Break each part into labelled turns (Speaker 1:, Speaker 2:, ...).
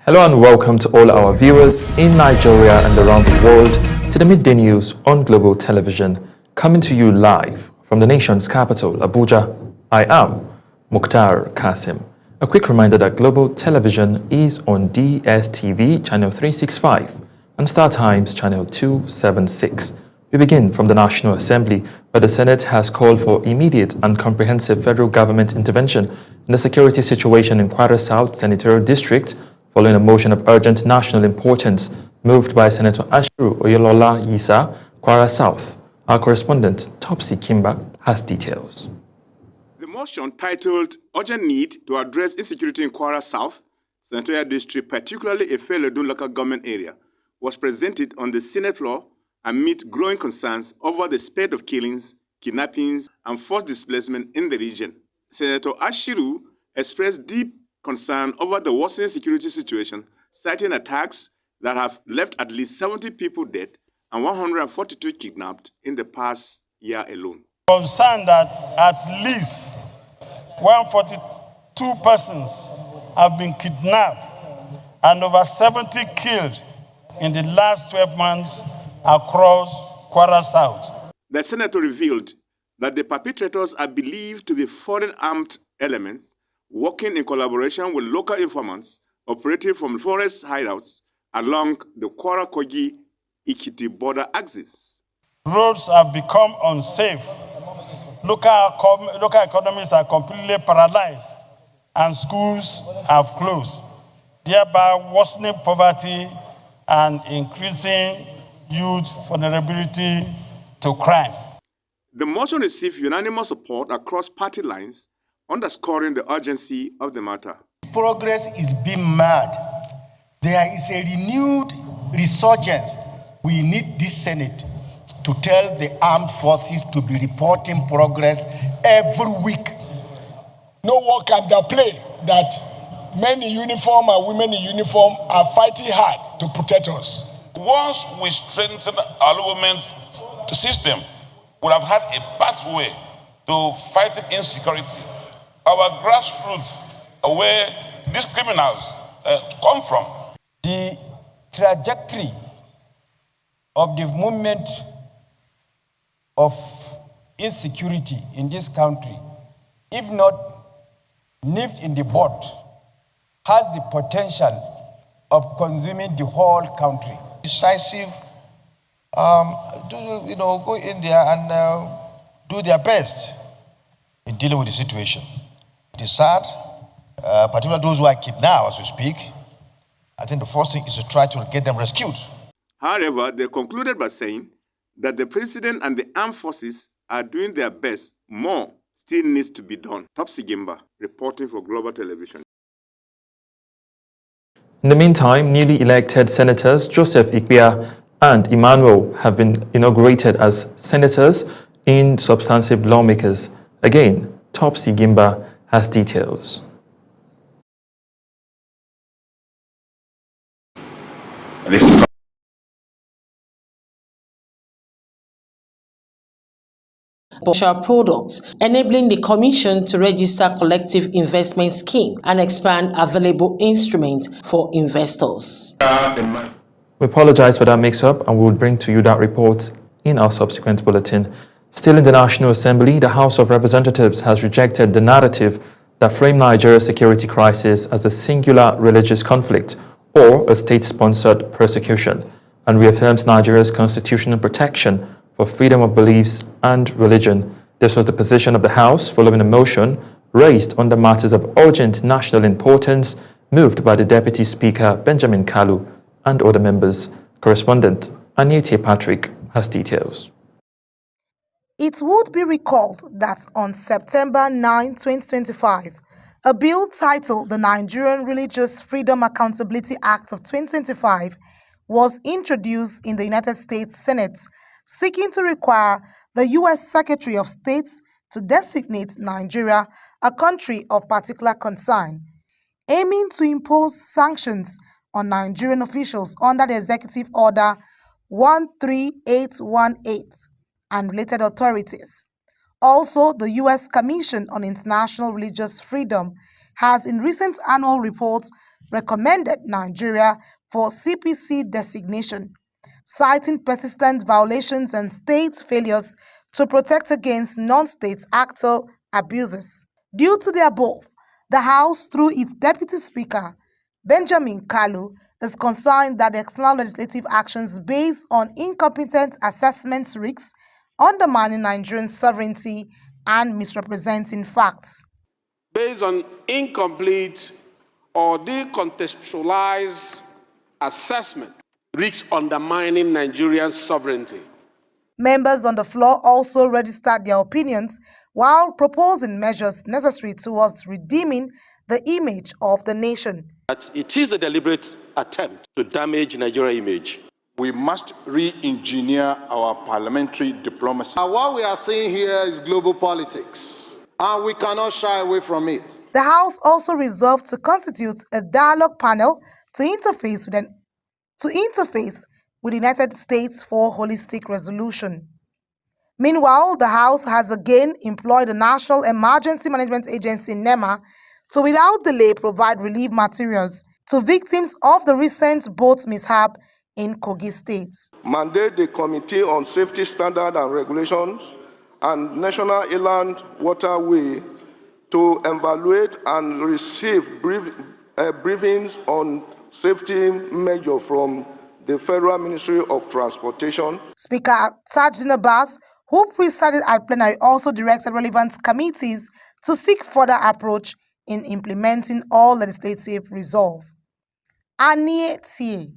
Speaker 1: Hello and welcome to all our viewers in Nigeria and around the world to the midday news on Global Television, coming to you live from the nation's capital, Abuja. I am Mukhtar Kasim. A quick reminder that Global Television is on DSTV channel 365 and Star Times channel 276. We begin from the National Assembly, where the Senate has called for immediate and comprehensive federal government intervention in the security situation in Kwara South Senatorial District, following a motion of urgent national importance moved by Senator Ashiru Oyolola Yisa, Kwara South. Our correspondent, Topsy Kimba, has details.
Speaker 2: The motion, titled Urgent Need to Address Insecurity in Kwara South Senatorial District, particularly Efeledun local government area, was presented on the Senate floor amid growing concerns over the spate of killings, kidnappings, and forced displacement in the region. Senator Ashiru expressed deep concern over the worsening security situation, citing attacks that have left at least 70 people dead and 142 kidnapped in the past year alone.
Speaker 3: Concerned that at least 142 persons have been kidnapped and over 70 killed in the last 12 months across Kwara South.
Speaker 2: The senator revealed that the perpetrators are believed to be foreign armed elements working in collaboration with local informants operating from forest hideouts along the Kwara-Kogi-Ikiti border axis.
Speaker 3: Roads have become unsafe. Local economies are completely paralyzed and schools have closed, thereby worsening poverty and increasing youth vulnerability to crime.
Speaker 2: The motion received unanimous support across party lines, underscoring the urgency of the matter.
Speaker 4: Progress is being made. There is a renewed resurgence. We need this Senate to tell the armed forces to be reporting progress every week.
Speaker 5: No one can downplay that men in uniform and women in uniform are fighting hard to protect us.
Speaker 6: Once we strengthen our government system, we have had a pathway to fighting insecurity. Our grassroots are where these criminals come from.
Speaker 7: The trajectory of the movement of insecurity in this country, if not nipped in the bud, has the potential of consuming the whole country.
Speaker 4: Decisive, go in there and do their best in dealing with the situation. It is sad, particularly those who are kidnapped as we speak. I think the first thing is to try to get them rescued.
Speaker 2: However, they concluded by saying that the president and the armed forces are doing their best. More still needs to be done. Topsy Kimba, reporting for Global Television.
Speaker 1: In the meantime, newly elected Senators Joseph Ikpia and Emmanuel have been inaugurated as senators in substantive lawmakers. Again, Topsy Kimba has details.
Speaker 8: Products, enabling the Commission to register collective investment scheme and expand available instruments for investors.
Speaker 1: We apologize for that mix-up and we will bring to you that report in our subsequent bulletin. Still in the National Assembly, the House of Representatives has rejected the narrative that framed Nigeria's security crisis as a singular religious conflict or a state-sponsored persecution, and reaffirms Nigeria's constitutional protection for freedom of beliefs and religion. This was the position of the House following a motion raised on the matters of urgent national importance moved by the Deputy Speaker Benjamin Kalu and other members. Correspondent Anita Patrick has details.
Speaker 9: It would be recalled that on September 9, 2025, a bill titled the Nigerian Religious Freedom Accountability Act of 2025 was introduced in the United States Senate, seeking to require the U.S. Secretary of State to designate Nigeria a country of particular concern, aiming to impose sanctions on Nigerian officials under the Executive Order 13818 and related authorities. Also, the U.S. Commission on International Religious Freedom has in recent annual reports recommended Nigeria for CPC designation, citing persistent violations and state failures to protect against non-state actor abuses. Due to the above, the House, through its Deputy Speaker, Benjamin Kalu, is concerned that external legislative actions based on incompetent assessments risks undermining Nigerian sovereignty and misrepresenting facts.
Speaker 10: Based on incomplete or decontextualized assessment, risks undermining Nigerian sovereignty.
Speaker 9: Members on the floor also registered their opinions while proposing measures necessary towards redeeming the image of the nation.
Speaker 11: It is a deliberate attempt to damage Nigeria's image.
Speaker 12: We must re-engineer our parliamentary diplomacy.
Speaker 13: What we are seeing here is global politics, and we cannot shy away from it.
Speaker 9: The House also resolved to constitute a dialogue panel to interface with the United States for holistic resolution. Meanwhile, the House has again employed the National Emergency Management Agency, NEMA, to without delay provide relief materials to victims of the recent boat mishap in Kogi State.
Speaker 14: Mandate the Committee on Safety Standards and Regulations and National Inland Waterway to evaluate and receive briefings on safety measures from the Federal Ministry of Transportation.
Speaker 9: Speaker Tajudeen Abbas, who presided at plenary, also directed relevant committees to seek further approach in implementing all legislative resolve. Anie T.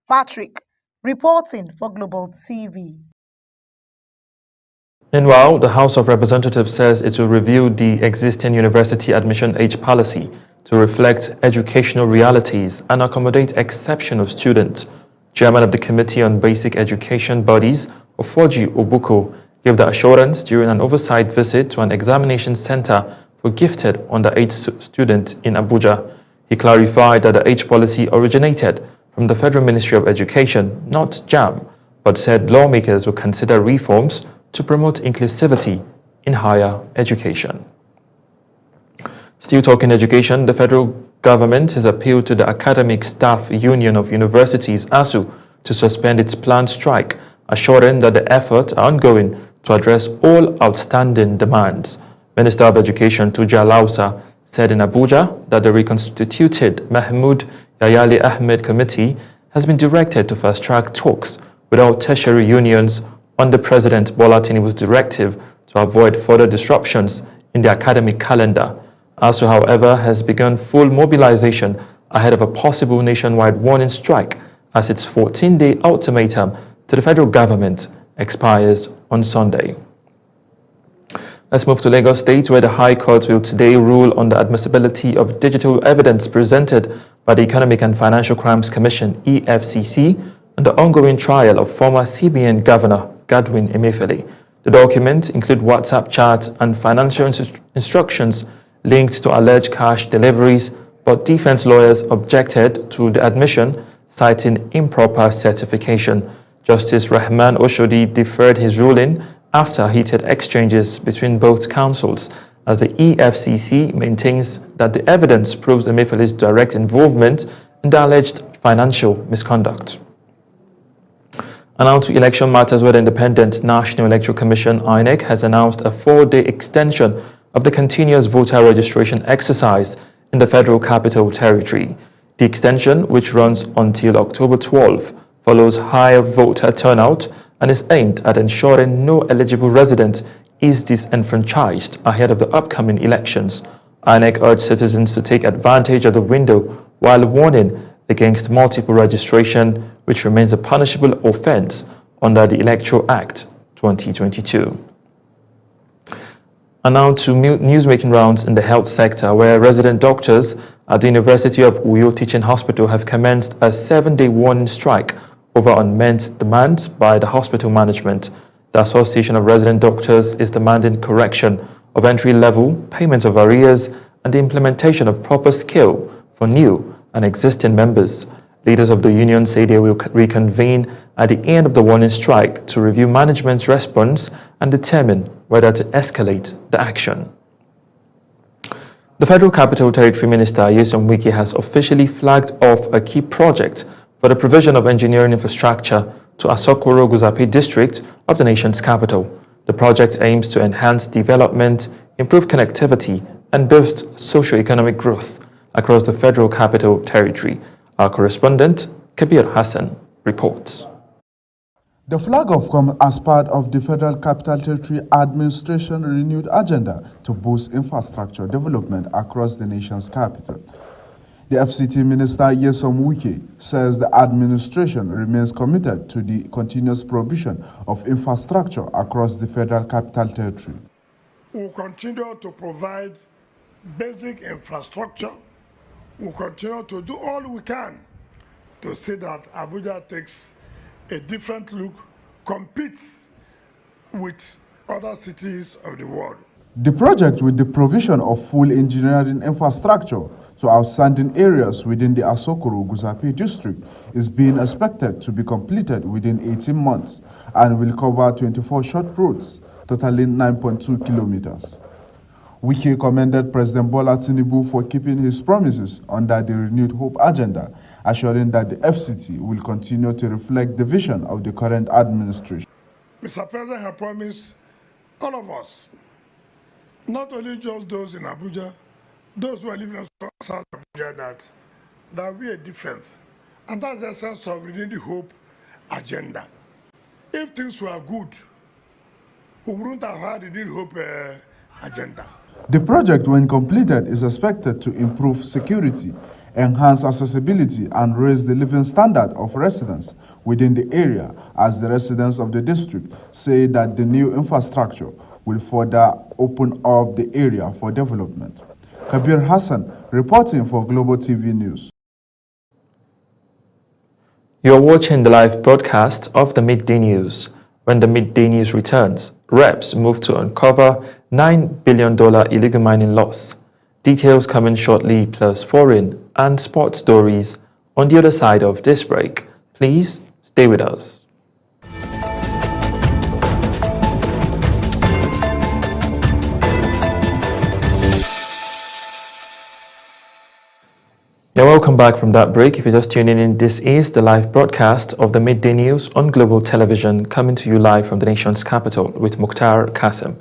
Speaker 9: Patrick, reporting for Global TV.
Speaker 1: Meanwhile, the House of Representatives says it will review the existing university admission age policy to reflect educational realities and accommodate exceptional students. Chairman of the Committee on Basic Education Bodies, Ofoji Obuko, gave the assurance during an oversight visit to an examination center for gifted underage students in Abuja. He clarified that the age policy originated from the Federal Ministry of Education, not JAMB, but said lawmakers will consider reforms to promote inclusivity in higher education. Still talking education, the federal government has appealed to the Academic Staff Union of Universities, ASU, to suspend its planned strike, assuring that the efforts are ongoing to address all outstanding demands. Minister of Education Tuja Lausa said in Abuja that the reconstituted Mahmoud Yayali Ahmed Committee has been directed to fast-track talks with all tertiary unions under President Bola Tinubu's directive to avoid further disruptions in the academic calendar. ASU, however, has begun full mobilization ahead of a possible nationwide warning strike as its 14-day ultimatum to the federal government expires on Sunday. Let's move to Lagos State, where the High Court will today rule on the admissibility of digital evidence presented by the Economic and Financial Crimes Commission, EFCC, on the ongoing trial of former CBN Governor Godwin Emefiele. The documents include WhatsApp chats and financial instructions linked to alleged cash deliveries, but defense lawyers objected to the admission, citing improper certification. Justice Rahman Oshodi deferred his ruling after heated exchanges between both counsels, as the EFCC maintains that the evidence proves Emefiele's direct involvement in the alleged financial misconduct. And now to election matters, where the Independent National Electoral Commission, INEC, has announced a 4-day extension of the continuous voter registration exercise in the Federal Capital Territory. The extension, which runs until October 12, follows higher voter turnout and is aimed at ensuring no eligible resident is disenfranchised ahead of the upcoming elections. INEC urged citizens to take advantage of the window while warning against multiple registration, which remains a punishable offense under the Electoral Act 2022. And now to newsmaking rounds in the health sector, where resident doctors at the University of Uyo Teaching Hospital have commenced a 7-day warning strike over unmet demands by the hospital management. The Association of Resident Doctors is demanding correction of entry-level, payment of arrears, and the implementation of proper skill for new and existing members. Leaders of the union say they will reconvene at the end of the warning strike to review management's response and determine whether to escalate the action. The Federal Capital Territory Minister Nyesom Wike has officially flagged off a key project for the provision of engineering infrastructure to Asokoro Guzape district of the nation's capital. The project aims to enhance development, improve connectivity, and boost socio-economic growth across the Federal Capital Territory. Our correspondent, Kabir Hassan, reports.
Speaker 15: The flag-off comes as part of the Federal Capital Territory Administration renewed agenda to boost infrastructure development across the nation's capital. The FCT Minister Nyesom Wike says the administration remains committed to the continuous provision of infrastructure across the Federal Capital Territory.
Speaker 5: We will continue to provide basic infrastructure. We will continue to do all we can to see that Abuja takes a different look, competes with other cities of the world.
Speaker 15: The project, with the provision of full engineering infrastructure to outstanding areas within the Asokoro Guzape district, is being expected to be completed within 18 months and will cover 24 short roads, totaling 9.2 kilometers. Wike commended President Bola Tinubu for keeping his promises under the renewed hope agenda, assuring that the FCT will continue to reflect the vision of the current administration.
Speaker 5: Mr. President has promised all of us, not only just those in Abuja, those who are living outside Abuja, that we are different. And that's the essence of reading the hope agenda. If things were good, we wouldn't have had the new hope agenda.
Speaker 15: The project, when completed, is expected to improve security, enhance accessibility, and raise the living standard of residents within the area, as the residents of the district say that the new infrastructure will further open up the area for development. Kabir Hassan, reporting for Global TV News.
Speaker 1: You are watching the live broadcast of the Midday News. When the Midday News returns, reps move to uncover $9 billion illegal mining loss. Details coming shortly, plus foreign and sports stories on the other side of this break. Please stay with us. You're welcome back from that break. If you're just tuning in, this is the live broadcast of the Midday News on Global Television, coming to you live from the nation's capital with Mukhtar Qasim.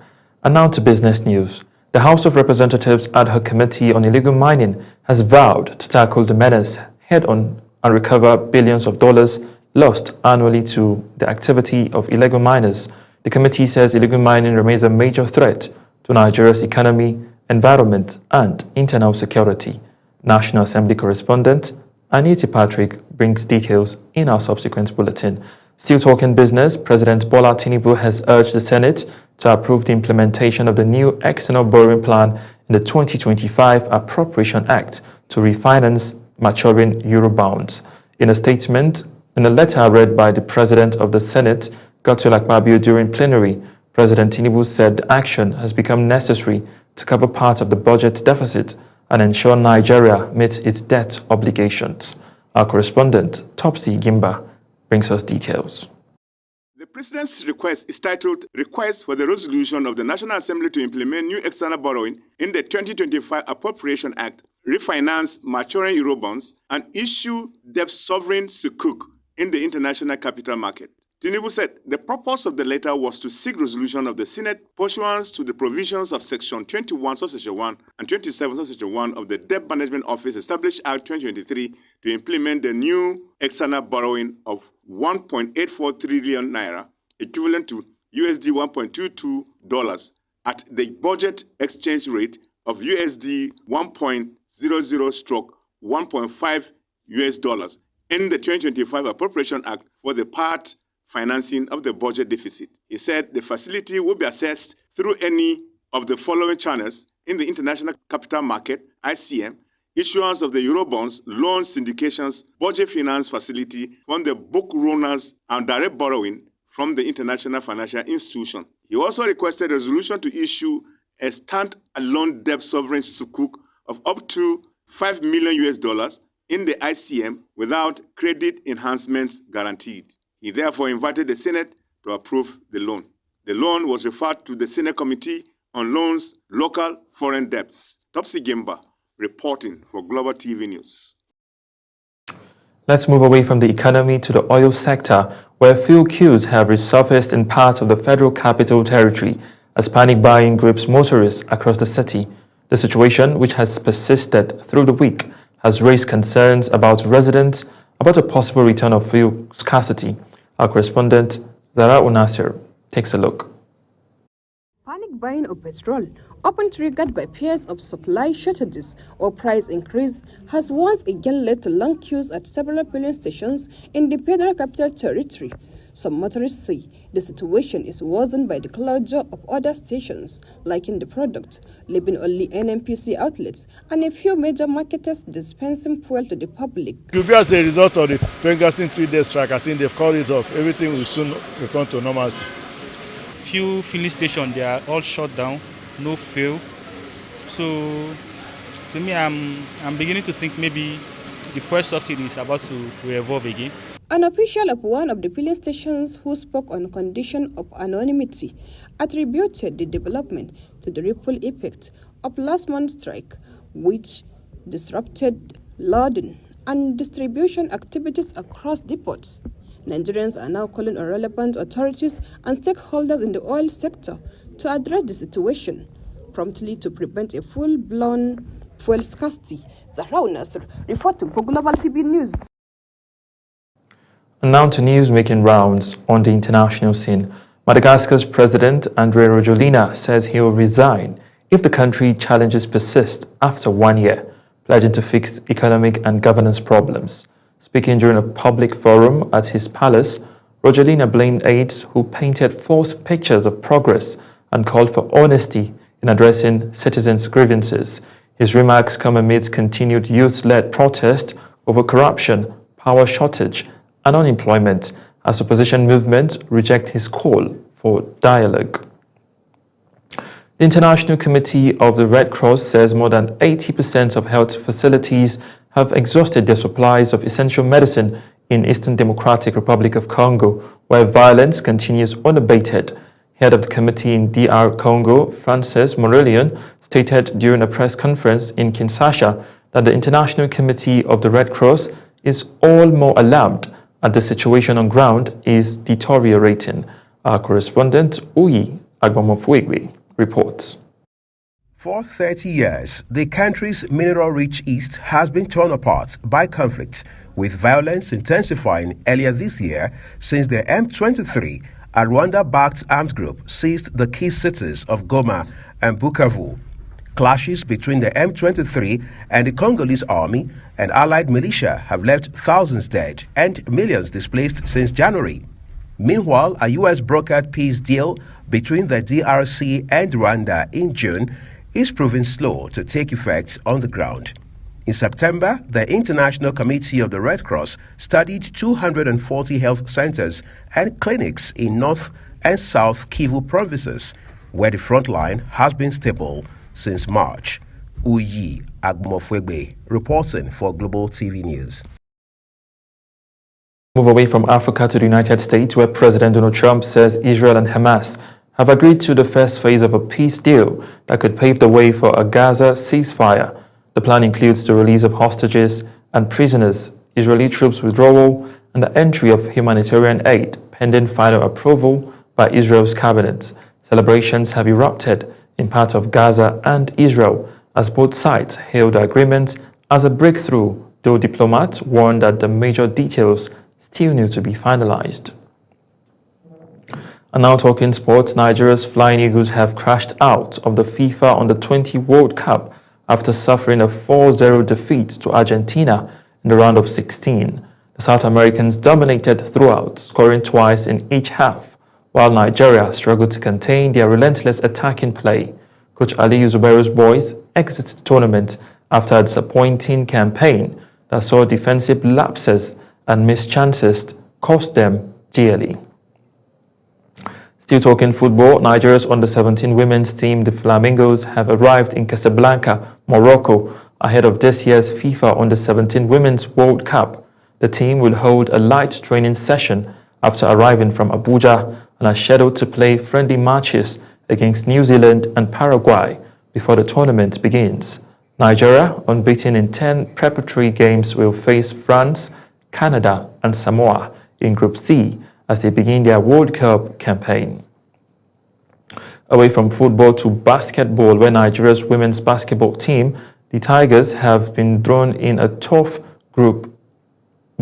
Speaker 1: And now to business news. The House of Representatives Ad Hoc Committee on Illegal Mining has vowed to tackle the menace head-on and recover billions of dollars lost annually to the activity of illegal miners. The committee says illegal mining remains a major threat to Nigeria's economy, environment, and internal security. National Assembly correspondent Aniti Patrick brings details in our subsequent bulletin. Still talking business, President Bola Tinubu has urged the Senate to approve the implementation of the new external borrowing plan in the 2025 Appropriation Act to refinance maturing Eurobonds. In a statement, in a letter read by the President of the Senate, Godswill Akpabio, during plenary, President Tinubu said action has become necessary to cover part of the budget deficit and ensure Nigeria meets its debt obligations. Our correspondent, Topsy Gimba, brings us details.
Speaker 2: The President's request is titled Request for the Resolution of the National Assembly to Implement New External Borrowing in the 2025 Appropriation Act, refinance maturing Eurobonds, and issue debt sovereign sukuk in the international capital market. Tinubu said the purpose of the letter was to seek resolution of the Senate pursuant to the provisions of Section 21, Subsection 1 and 27, Subsection 1 of the Debt Management Office Established Act 2023 to implement the new external borrowing of 1.84 trillion naira, equivalent to USD $1.22 at the budget exchange rate of USD 1.00/1.5 US dollars in the 2025 Appropriation Act for the part financing of the budget deficit. He said the facility will be assessed through any of the following channels in the International Capital Market, ICM, issuance of the Eurobonds, loan syndications, budget finance facility from the book runners, and direct borrowing from the international financial institution. He also requested a resolution to issue a stand-alone debt sovereign sukuk of up to $5 million in the ICM without credit enhancements guaranteed. He therefore invited the Senate to approve the loan. The loan was referred to the Senate Committee on loans, local, foreign debts. Topsy Gemba reporting for Global TV News.
Speaker 1: Let's move away from the economy to the oil sector, where fuel queues have resurfaced in parts of the Federal Capital Territory as panic buying grips motorists across the city. The situation, which has persisted through the week, has raised concerns about residents about a possible return of fuel scarcity. Our correspondent, Zara Unasir, takes a look.
Speaker 16: Panic buying of petrol, often triggered by fears of supply shortages or price increase, has once again led to long queues at several filling stations in the Federal Capital Territory. Some motorists say the situation is worsened by the closure of other stations liking the product, leaving only NNPC outlets and a few major marketers dispensing fuel to the public.
Speaker 17: It will be as a result of the Pengasting 3-day strike. I think they've called it off. Everything will soon return to normalcy.
Speaker 18: Few filling stations, they are all shut down, no fuel. So to me, I'm beginning to think maybe the fuel subsidy is about to revolve again.
Speaker 16: An official of one of the filling stations who spoke on condition of anonymity attributed the development to the ripple effect of last month's strike, which disrupted loading and distribution activities across depots. Nigerians are now calling on relevant authorities and stakeholders in the oil sector to address the situation promptly to prevent a full-blown fuel scarcity. Zahra Nasser reporting for Global TV News.
Speaker 1: And now to news making rounds on the international scene. Madagascar's President Andry Rajoelina says he will resign if the country challenges persist after 1 year, pledging to fix economic and governance problems. Speaking during a public forum at his palace, Rajoelina blamed aides who painted false pictures of progress and called for honesty in addressing citizens' grievances. His remarks come amidst continued youth-led protest over corruption, power shortage, and unemployment as opposition movements reject his call for dialogue. The International Committee of the Red Cross says more than 80% of health facilities have exhausted their supplies of essential medicine in Eastern Democratic Republic of Congo, where violence continues unabated. Head of the committee in DR Congo, Frances Morelion, stated during a press conference in Kinshasa that the International Committee of the Red Cross is all more alarmed and the situation on ground is deteriorating. Our correspondent, Uyi Agbomofuegbe, reports.
Speaker 19: For 30 years, the country's mineral-rich east has been torn apart by conflict, with violence intensifying earlier this year since the M23, a Rwanda-backed armed group, seized the key cities of Goma and Bukavu. Clashes between the M23 and the Congolese army and allied militia have left thousands dead and millions displaced since January. Meanwhile, a U.S.-brokered peace deal between the DRC and Rwanda in June is proving slow to take effect on the ground. In September, the International Committee of the Red Cross studied 240 health centers and clinics in North and South Kivu provinces, where the front line has been stable since March. Uyi Agbomofuegbe reporting for Global TV News.
Speaker 1: Move away from Africa to the United States, where President Donald Trump says Israel and Hamas have agreed to the first phase of a peace deal that could pave the way for a Gaza ceasefire. The plan includes the release of hostages and prisoners, Israeli troops withdrawal, and the entry of humanitarian aid, pending final approval by Israel's cabinet. Celebrations have erupted in parts of Gaza and Israel as both sides hailed the agreement as a breakthrough, though diplomats warned that the major details still need to be finalized. And now talking sports, Nigeria's Flying Eagles have crashed out of the FIFA Under-20 World Cup after suffering a 4-0 defeat to Argentina in the round of 16. The South Americans dominated throughout, scoring twice in each half, while Nigeria struggled to contain their relentless attacking play. Coach Aliyu Zubairu's boys exited the tournament after a disappointing campaign that saw defensive lapses and missed chances cost them dearly. Still talking football, Nigeria's under-17 women's team, the Flamingos, have arrived in Casablanca, Morocco, ahead of this year's FIFA Under-17 Women's World Cup. The team will hold a light training session after arriving from Abuja and are scheduled to play friendly matches against New Zealand and Paraguay before the tournament begins. Nigeria, unbeaten in 10 preparatory games, will face France, Canada and Samoa in Group C as they begin their World Cup campaign. Away from football to basketball, where Nigeria's women's basketball team, the Tigers, have been drawn in a tough Group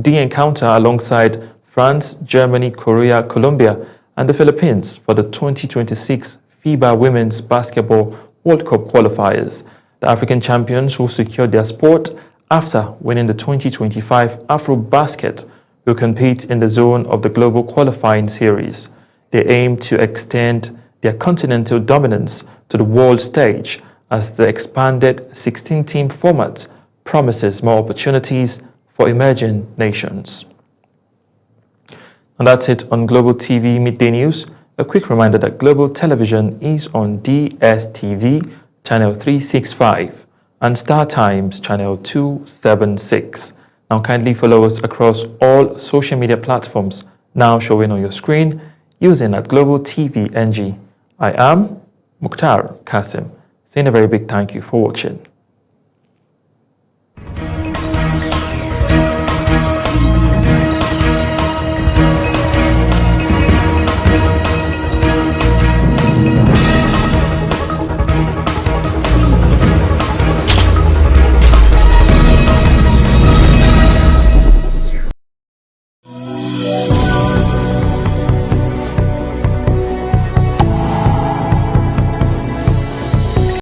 Speaker 1: D encounter alongside France, Germany, Korea, Colombia and the Philippines for the 2026 FIBA Women's Basketball World Cup qualifiers. The African champions, who secured their spot after winning the 2025 AfroBasket, will compete in the zone of the global qualifying series. They aim to extend their continental dominance to the world stage as the expanded 16-team format promises more opportunities for emerging nations. And that's it on Global TV Midday News. A quick reminder that Global Television is on DSTV Channel 365 and Star Times Channel 276. Now kindly follow us across all social media platforms now showing on your screen using at Global TV NG. I am Mukhtar Kasim, saying a very big thank you for watching.